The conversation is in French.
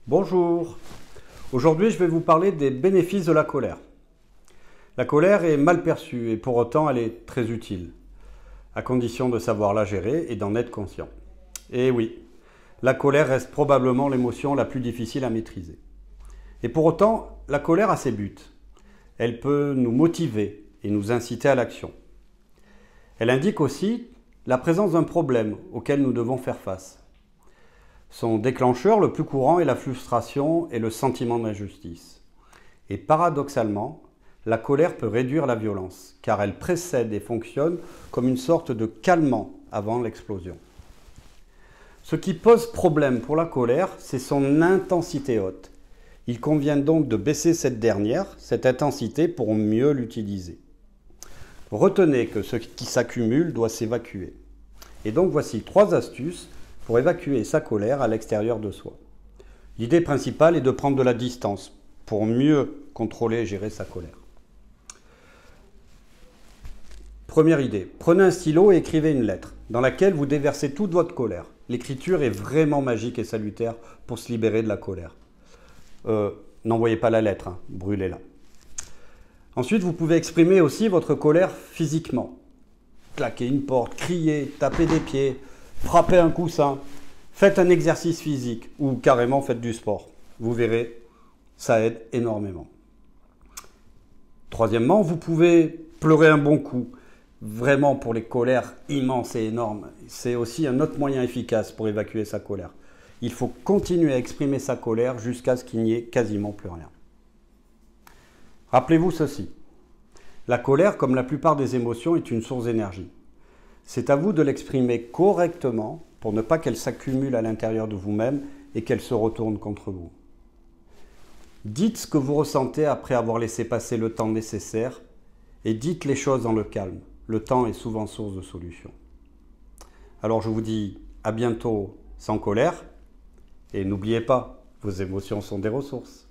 Bonjour. Aujourd'hui, je vais vous parler des bénéfices de la colère. La colère est mal perçue et pour autant, elle est très utile, à condition de savoir la gérer et d'en être conscient. Et oui, la colère reste probablement l'émotion la plus difficile à maîtriser. Et pour autant, la colère a ses buts. Elle peut nous motiver et nous inciter à l'action. Elle indique aussi la présence d'un problème auquel nous devons faire face. Son déclencheur le plus courant est la frustration et le sentiment d'injustice. Et paradoxalement, la colère peut réduire la violence, car elle précède et fonctionne comme une sorte de calmant avant l'explosion. Ce qui pose problème pour la colère, c'est son intensité haute. Il convient donc de baisser cette intensité pour mieux l'utiliser. Retenez que ce qui s'accumule doit s'évacuer. Et donc voici 3 astuces pour évacuer sa colère à l'extérieur de soi. L'idée principale est de prendre de la distance pour mieux contrôler et gérer sa colère. Première idée, prenez un stylo et écrivez une lettre dans laquelle vous déversez toute votre colère. L'écriture est vraiment magique et salutaire pour se libérer de la colère. N'envoyez pas la lettre, brûlez-la. Ensuite, vous pouvez exprimer aussi votre colère physiquement. Claquer une porte, crier, taper des pieds, frapper un coussin, faites un exercice physique ou carrément faites du sport. Vous verrez, ça aide énormément. Troisièmement, vous pouvez pleurer un bon coup, vraiment pour les colères immenses et énormes. C'est aussi un autre moyen efficace pour évacuer sa colère. Il faut continuer à exprimer sa colère jusqu'à ce qu'il n'y ait quasiment plus rien. Rappelez-vous ceci, la colère, comme la plupart des émotions, est une source d'énergie. C'est à vous de l'exprimer correctement pour ne pas qu'elle s'accumule à l'intérieur de vous-même et qu'elle se retourne contre vous. Dites ce que vous ressentez après avoir laissé passer le temps nécessaire et dites les choses dans le calme. Le temps est souvent source de solutions. Alors je vous dis à bientôt sans colère et n'oubliez pas, vos émotions sont des ressources.